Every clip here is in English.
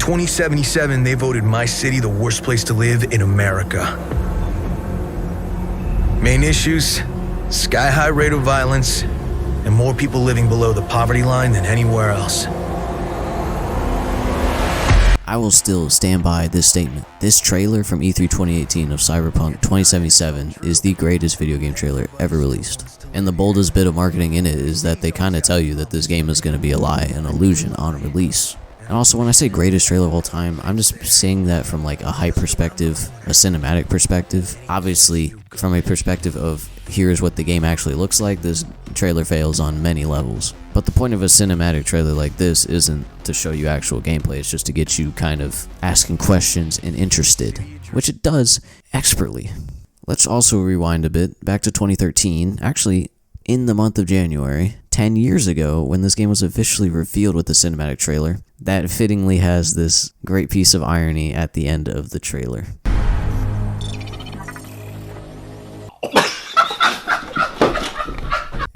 2077, they voted my city the worst place to live in America. Main issues, sky-high rate of violence, and more people living below the poverty line than anywhere else. I will still stand by this statement. This trailer from E3 2018 of Cyberpunk 2077 is the greatest video game trailer ever released. And the boldest bit of marketing in it is that they kind of tell you that this game is going to be a lie, an illusion on release. And also, when I say greatest trailer of all time, I'm just saying that from like a hype perspective, a cinematic perspective. Obviously, from a perspective of here's what the game actually looks like, this trailer fails on many levels. But the point of a cinematic trailer like this isn't to show you actual gameplay, it's just to get you kind of asking questions and interested, which it does expertly. Let's also rewind a bit, back to 2013, actually in the month of January, 10 years ago, when this game was officially revealed with the cinematic trailer, that fittingly has this great piece of irony at the end of the trailer.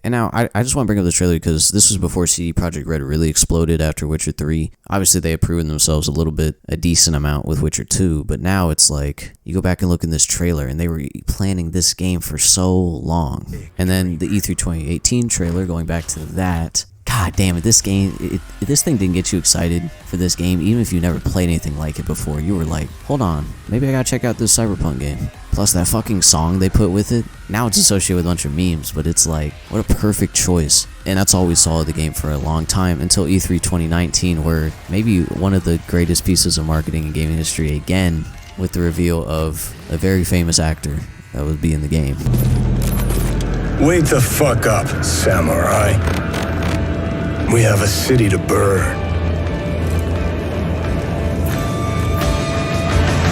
And now, I just want to bring up the trailer because this was before CD Projekt Dead really exploded after Witcher 3. Obviously, they had proven themselves a decent amount with Witcher 2, but now it's like, you go back and look in this trailer, and they were planning this game for so long. And then the E3 2018 trailer, going back to that, god damn it, this game, this thing didn't get you excited for this game, even if you never played anything like it before. You were like, hold on, maybe I gotta check out this Cyberpunk game. Plus that fucking song they put with it, now it's associated with a bunch of memes, but it's like, what a perfect choice. And that's all we saw of the game for a long time, until E3 2019, where maybe one of the greatest pieces of marketing in gaming history again, with the reveal of a very famous actor that would be in the game. Wake the fuck up, samurai. We have a city to burn.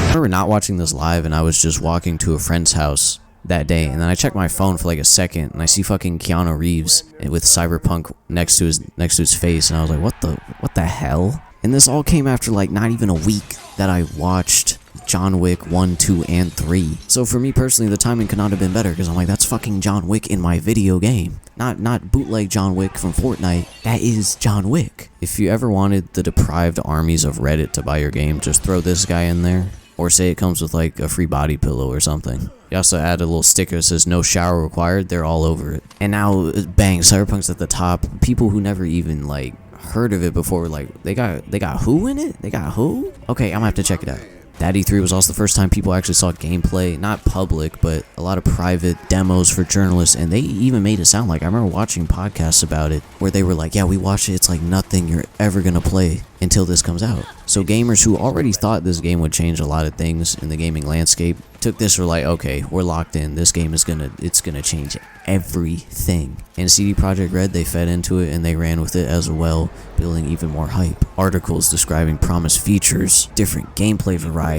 I remember not watching this live, and I was just walking to a friend's house that day, and then I checked my phone for like a second, and I see fucking Keanu Reeves with Cyberpunk next to his face, and I was like, what the hell? And this all came after like not even a week that I watched John Wick 1, 2, and 3. So for me personally, the timing could not have been better, because I'm like, that's fucking John Wick in my video game. Not bootleg John Wick from Fortnite. That is John Wick. If you ever wanted the deprived armies of Reddit to buy your game, just throw this guy in there. Or say it comes with like a free body pillow or something. You also add a little sticker that says no shower required. They're all over it. And now, bang, Cyberpunk's at the top. People who never even like heard of it before were like, they got who in it? They got who? Okay, I'm gonna have to check it out. That E3 was also the first time people actually saw gameplay, not public, but a lot of private demos for journalists, and they even made it sound like, I remember watching podcasts about it, where they were like, yeah, we watched it, it's like nothing you're ever gonna play until this comes out. So gamers who already thought this game would change a lot of things in the gaming landscape, took this, were like, okay, we're locked in, this game is gonna change everything. And CD Projekt Dead, they fed into it and they ran with it as well, building even more hype. Articles describing promised features, different gameplay variety.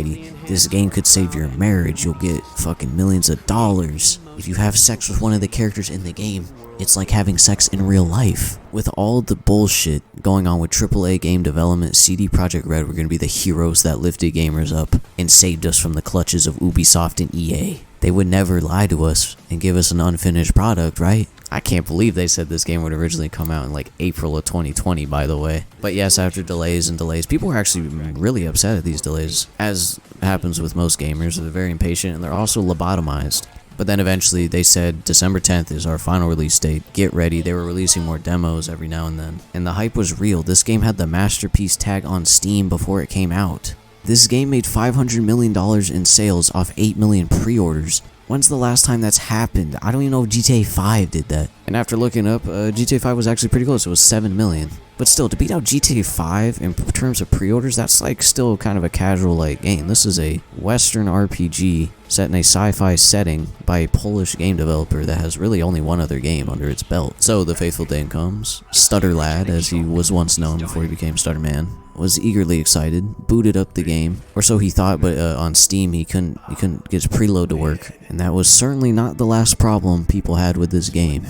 This game could save your marriage, you'll get fucking millions of dollars. If you have sex with one of the characters in the game, it's like having sex in real life. With all the bullshit going on with AAA game development, CD Projekt Dead were going to be the heroes that lifted gamers up and saved us from the clutches of Ubisoft and EA. They would never lie to us and give us an unfinished product, right? I can't believe they said this game would originally come out in like April of 2020, by the way. But yes, after delays and delays, people were actually really upset at these delays. As happens with most gamers, they're very impatient and they're also lobotomized. But then eventually they said December 10th is our final release date. Get ready. They were releasing more demos every now and then. And the hype was real. This game had the Masterpiece tag on Steam before it came out. This game made $500 million in sales off 8 million pre-orders. When's the last time that's happened? I don't even know if GTA 5 did that. And after looking up, GTA 5 was actually pretty close. It was 7 million. But still, to beat out GTA 5 in terms of pre-orders, that's like still kind of a casual like game. This is a Western RPG set in a sci-fi setting by a Polish game developer that has really only one other game under its belt. So the faithful day comes. Stutter Lad, as he was once known before he became Stutter Man, was eagerly excited, booted up the game, or so he thought, but on Steam he couldn't get his preload to work, and that was certainly not the last problem people had with this game.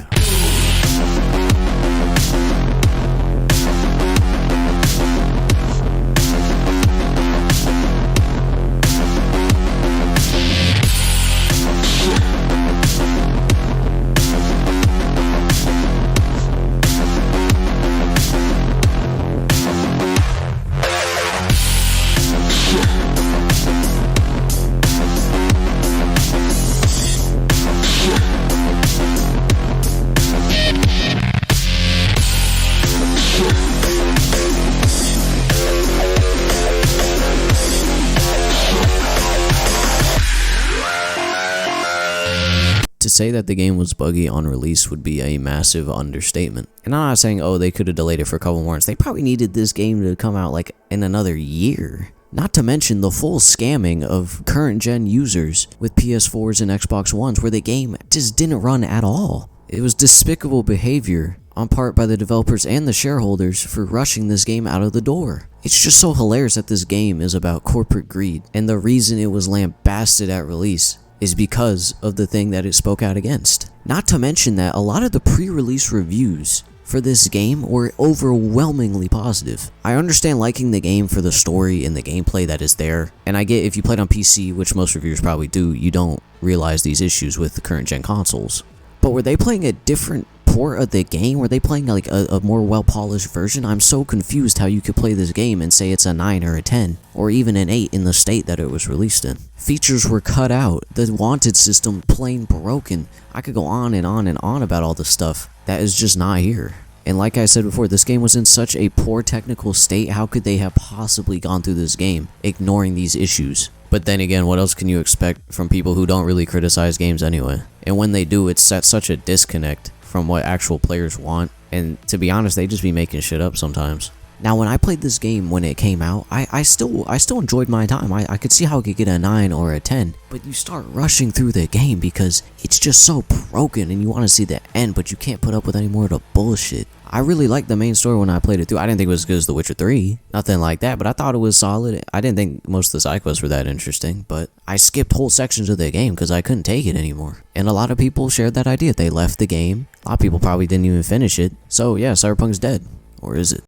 say that the game was buggy on release would be a massive understatement. And I'm not saying, oh, they could have delayed it for a couple more months. They probably needed this game to come out like in another year. Not to mention the full scamming of current gen users with PS4s and Xbox Ones where the game just didn't run at all. It was despicable behavior on part by the developers and the shareholders for rushing this game out of the door. It's just so hilarious that this game is about corporate greed, and the reason it was lambasted at release is because of the thing that it spoke out against. Not to mention that a lot of the pre-release reviews for this game were overwhelmingly positive. I understand liking the game for the story and the gameplay that is there, and I get if you played on PC, which most reviewers probably do, you don't realize these issues with the current gen consoles. But were they playing a different port of the game? Were they playing like a more well-polished version? I'm so confused how you could play this game and say it's a 9 or a 10, or even an 8 in the state that it was released in. Features were cut out, the wanted system plain broken. I could go on and on and on about all the stuff that is just not here. And like I said before, this game was in such a poor technical state, how could they have possibly gone through this game ignoring these issues? But then again, what else can you expect from people who don't really criticize games anyway? And when they do, it's at such a disconnect from what actual players want, and to be honest, they just be making shit up sometimes. Now, when I played this game when it came out, I still enjoyed my time. I could see how it could get a 9 or a 10, but you start rushing through the game because it's just so broken and you want to see the end, but you can't put up with any more of the bullshit. I really liked the main story when I played it through. I didn't think it was as good as The Witcher 3, nothing like that, but I thought it was solid. I didn't think most of the side quests were that interesting, but I skipped whole sections of the game because I couldn't take it anymore. And a lot of people shared that idea. They left the game. A lot of people probably didn't even finish it. So yeah, Cyberpunk's dead. Or is it?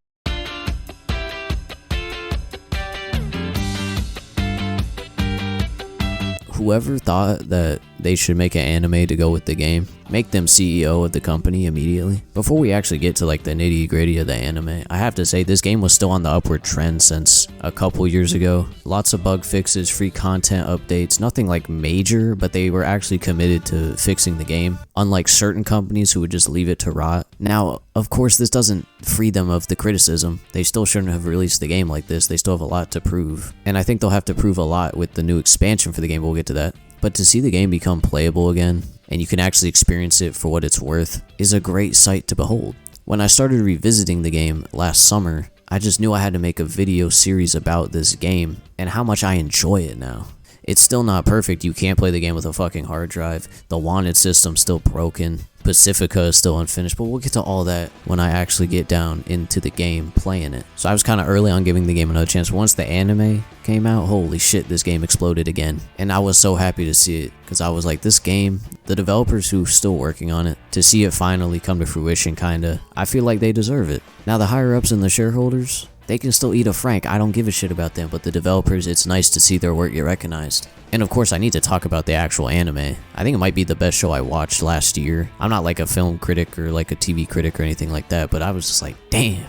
Whoever thought that they should make an anime to go with the game, make them CEO of the company immediately. Before we actually get to like the nitty gritty of the anime, I have to say this game was still on the upward trend since a couple years ago. Lots of bug fixes, free content updates, nothing like major, but they were actually committed to fixing the game, unlike certain companies who would just leave it to rot. Now, of course, this doesn't free them of the criticism. They still shouldn't have released the game like this. They still have a lot to prove. And I think they'll have to prove a lot with the new expansion for the game, but we'll get to that. But to see the game become playable again, and you can actually experience it for what it's worth, is a great sight to behold. When I started revisiting the game last summer, I just knew I had to make a video series about this game, and how much I enjoy it now. It's still not perfect. You can't play the game with a fucking hard drive. The wanted system's still broken. Pacifica is still unfinished, but we'll get to all that when I actually get down into the game playing it. So I was kind of early on giving the game another chance. Once the anime came out, holy shit, this game exploded again. And I was so happy to see it, because I was like, this game, the developers who are still working on it, to see it finally come to fruition, kinda, I feel like they deserve it. Now the higher ups and the shareholders, they can still eat a frank. I don't give a shit about them, but the developers, it's nice to see their work get recognized. And of course, I need to talk about the actual anime. I think it might be the best show I watched last year. I'm not like a film critic or like a TV critic or anything like that, but I was just like, damn.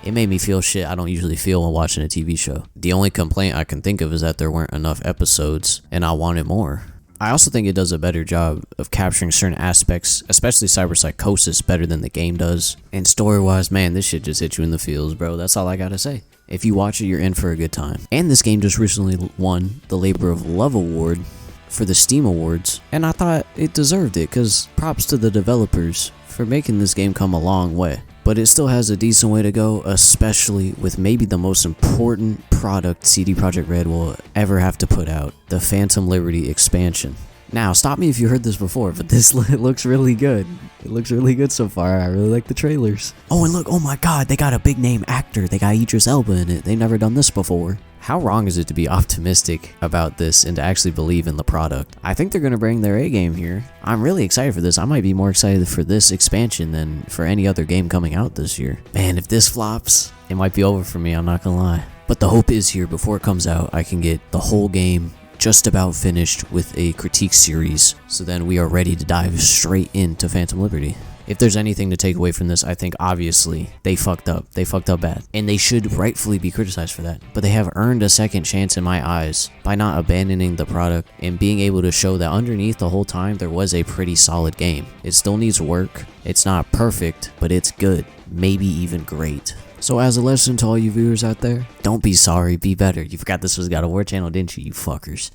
It made me feel shit I don't usually feel when watching a TV show. The only complaint I can think of is that there weren't enough episodes, and I wanted more. I also think it does a better job of capturing certain aspects, especially cyberpsychosis, better than the game does. And story-wise, man, this shit just hit you in the feels, bro. That's all I gotta say. If you watch it, you're in for a good time. And this game just recently won the Labor of Love Award for the Steam Awards, and I thought it deserved it, because props to the developers for making this game come a long way. But it still has a decent way to go, especially with maybe the most important product CD Projekt Red will ever have to put out, the Phantom Liberty expansion. Now, stop me if you heard this before, but this looks really good. It looks really good so far. I really like the trailers. Oh, and look, oh my god, they got a big name actor. They got Idris Elba in it. They've never done this before. How wrong is it to be optimistic about this and to actually believe in the product? I think they're going to bring their A game here. I'm really excited for this. I might be more excited for this expansion than for any other game coming out this year. Man, if this flops, it might be over for me, I'm not going to lie. But the hope is here, before it comes out, I can get the whole game just about finished with a critique series, so then we are ready to dive straight into Phantom Liberty. If there's anything to take away from this, I think obviously they fucked up. They fucked up bad. And they should rightfully be criticized for that. But they have earned a second chance in my eyes by not abandoning the product and being able to show that underneath the whole time there was a pretty solid game. It still needs work. It's not perfect, but it's good. Maybe even great. So as a lesson to all you viewers out there, don't be sorry, be better. You forgot this was God of War channel, didn't you fuckers?